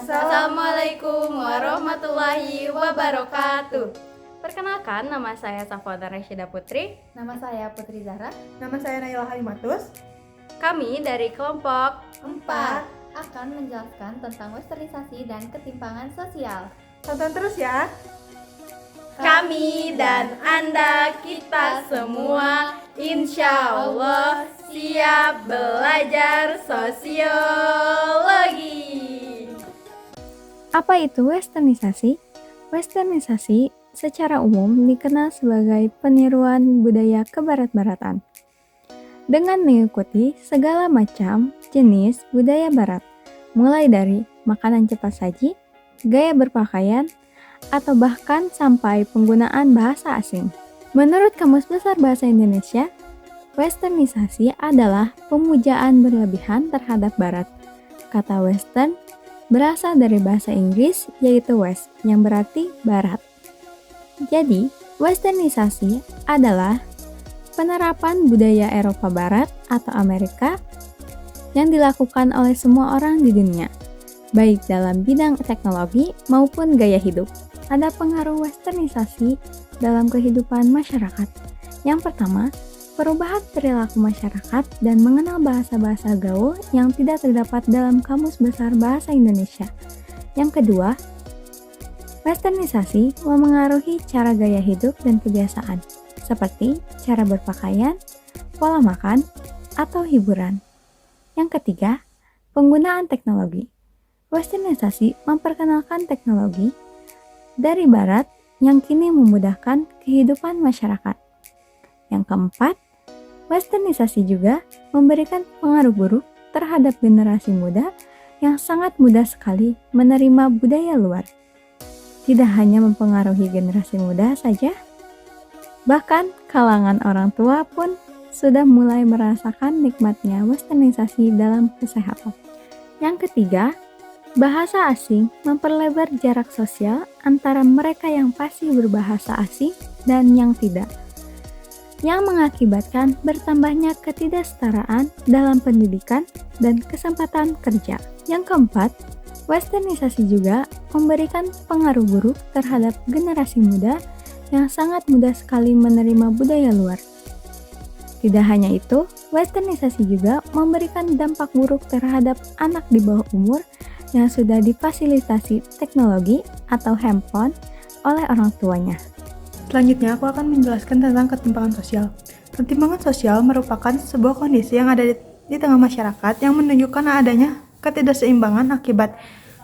Assalamualaikum warahmatullahi wabarakatuh. Perkenalkan, nama saya Safwata Rasyida Putri. Nama saya Putri Zahra. Nama saya Naila Halimatus. Kami dari kelompok 4 akan menjelaskan tentang westernisasi dan ketimpangan sosial. Tonton terus ya. Kami dan Anda, kita semua insya Allah siap belajar sosiologi. Apa itu westernisasi? Westernisasi secara umum dikenal sebagai peniruan budaya kebarat-baratan dengan mengikuti segala macam jenis budaya barat, mulai dari makanan cepat saji, gaya berpakaian, atau bahkan sampai penggunaan bahasa asing. Menurut Kamus Besar Bahasa Indonesia, westernisasi adalah pemujaan berlebihan terhadap barat. Kata western berasal dari bahasa Inggris yaitu west, yang berarti barat. Jadi, westernisasi adalah penerapan budaya Eropa Barat atau Amerika yang dilakukan oleh semua orang di dunia, baik dalam bidang teknologi maupun gaya hidup. Ada pengaruh westernisasi dalam kehidupan masyarakat. Yang pertama, perubahan perilaku masyarakat dan mengenal bahasa-bahasa gaul yang tidak terdapat dalam Kamus Besar Bahasa Indonesia. Yang kedua, westernisasi memengaruhi cara gaya hidup dan kebiasaan, seperti cara berpakaian, pola makan, atau hiburan. Yang ketiga, penggunaan teknologi. Westernisasi memperkenalkan teknologi dari barat yang kini memudahkan kehidupan masyarakat. Yang keempat, westernisasi juga memberikan pengaruh buruk terhadap generasi muda yang sangat mudah sekali menerima budaya luar. Tidak hanya mempengaruhi generasi muda saja, bahkan kalangan orang tua pun sudah mulai merasakan nikmatnya westernisasi dalam kesehatan. Yang ketiga, bahasa asing memperlebar jarak sosial antara mereka yang pasti berbahasa asing dan yang tidak, yang mengakibatkan bertambahnya ketidaksetaraan dalam pendidikan dan kesempatan kerja. Yang keempat, westernisasi juga memberikan pengaruh buruk terhadap generasi muda yang sangat mudah sekali menerima budaya luar. Tidak hanya itu, westernisasi juga memberikan dampak buruk terhadap anak di bawah umur yang sudah difasilitasi teknologi atau handphone oleh orang tuanya. Selanjutnya aku akan menjelaskan tentang ketimpangan sosial. Ketimpangan sosial merupakan sebuah kondisi yang ada di tengah masyarakat yang menunjukkan adanya ketidakseimbangan akibat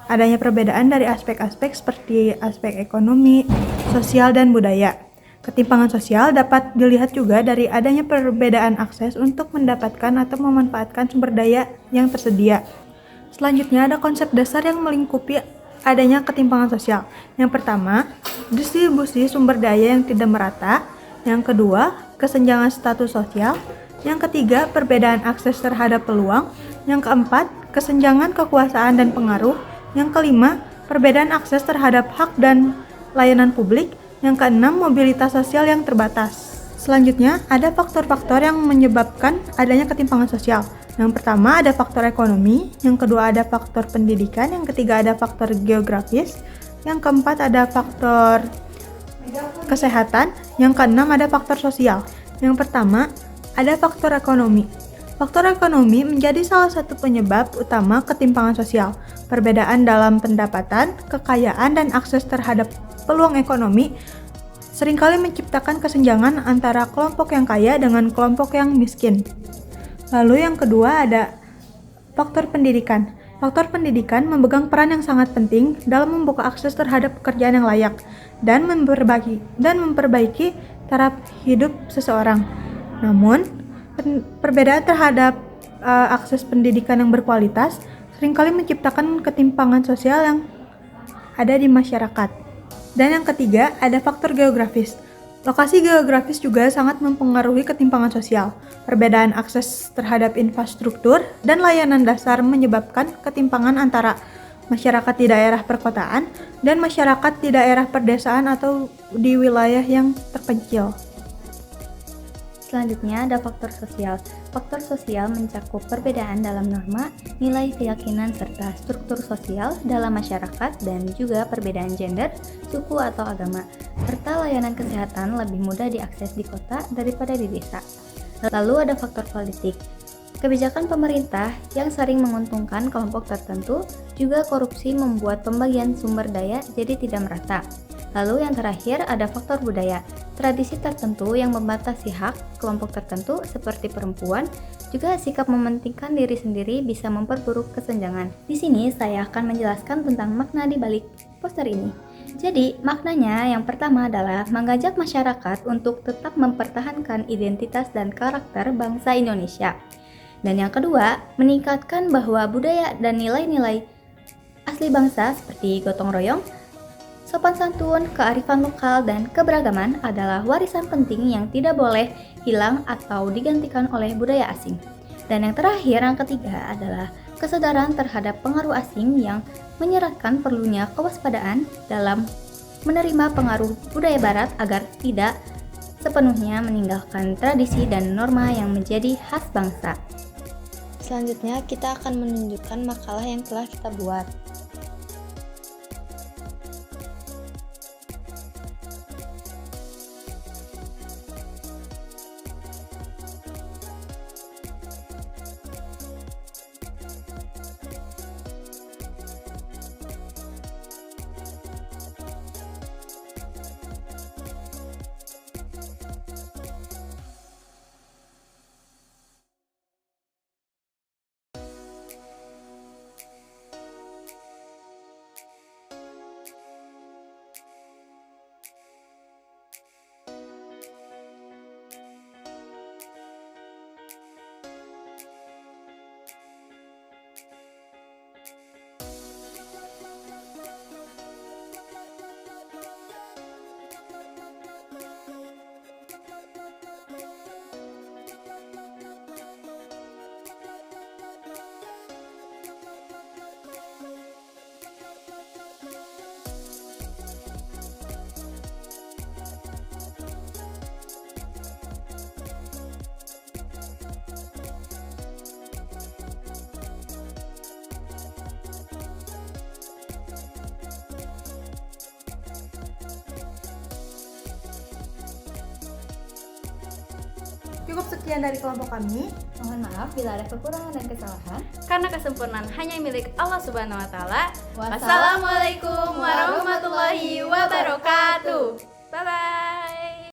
adanya perbedaan dari aspek-aspek seperti aspek ekonomi, sosial, dan budaya. Ketimpangan sosial dapat dilihat juga dari adanya perbedaan akses untuk mendapatkan atau memanfaatkan sumber daya yang tersedia. Selanjutnya ada konsep dasar yang melingkupi adanya ketimpangan sosial. Yang pertama, distribusi sumber daya yang tidak merata. Yang kedua, kesenjangan status sosial. Yang ketiga, perbedaan akses terhadap peluang. Yang keempat, kesenjangan kekuasaan dan pengaruh. Yang kelima, perbedaan akses terhadap hak dan layanan publik. Yang keenam, mobilitas sosial yang terbatas. Selanjutnya, ada faktor-faktor yang menyebabkan adanya ketimpangan sosial. Yang pertama ada faktor ekonomi, yang kedua ada faktor pendidikan, yang ketiga ada faktor geografis, yang keempat ada faktor kesehatan, yang keenam ada faktor sosial. Yang pertama ada faktor ekonomi. Faktor ekonomi menjadi salah satu penyebab utama ketimpangan sosial. Perbedaan dalam pendapatan, kekayaan, dan akses terhadap peluang ekonomi seringkali menciptakan kesenjangan antara kelompok yang kaya dengan kelompok yang miskin. Lalu yang kedua ada faktor pendidikan. Faktor pendidikan memegang peran yang sangat penting dalam membuka akses terhadap pekerjaan yang layak dan memperbaiki taraf hidup seseorang. Namun, perbedaan terhadap akses pendidikan yang berkualitas seringkali menciptakan ketimpangan sosial yang ada di masyarakat. Dan yang ketiga ada faktor geografis. Lokasi geografis juga sangat mempengaruhi ketimpangan sosial. Perbedaan akses terhadap infrastruktur dan layanan dasar menyebabkan ketimpangan antara masyarakat di daerah perkotaan dan masyarakat di daerah perdesaan atau di wilayah yang terpencil. Selanjutnya ada faktor sosial. Faktor sosial mencakup perbedaan dalam norma, nilai keyakinan, serta struktur sosial dalam masyarakat dan juga perbedaan gender, suku atau agama, serta layanan kesehatan lebih mudah diakses di kota daripada di desa. Lalu ada faktor politik. Kebijakan pemerintah yang sering menguntungkan kelompok tertentu, juga korupsi membuat pembagian sumber daya jadi tidak merata. Lalu yang terakhir ada faktor budaya. Tradisi tertentu yang membatasi hak kelompok tertentu seperti perempuan, juga sikap mementingkan diri sendiri bisa memperburuk kesenjangan. Di sini saya akan menjelaskan tentang makna di balik poster ini. Jadi, maknanya yang pertama adalah mengajak masyarakat untuk tetap mempertahankan identitas dan karakter bangsa Indonesia. Dan yang kedua, meningkatkan bahwa budaya dan nilai-nilai asli bangsa seperti gotong royong, sopan santun, kearifan lokal, dan keberagaman adalah warisan penting yang tidak boleh hilang atau digantikan oleh budaya asing. Dan yang terakhir, yang ketiga adalah kesadaran terhadap pengaruh asing yang menyeratkan perlunya kewaspadaan dalam menerima pengaruh budaya barat agar tidak sepenuhnya meninggalkan tradisi dan norma yang menjadi khas bangsa. Selanjutnya, kita akan menunjukkan makalah yang telah kita buat. Cukup sekian dari kelompok kami. Mohon maaf bila ada kekurangan dan kesalahan. Karena kesempurnaan hanya milik Allah Subhanahu wa taala. Wassalamualaikum Wassalamualaikum warahmatullahi wabarakatuh. Bye bye.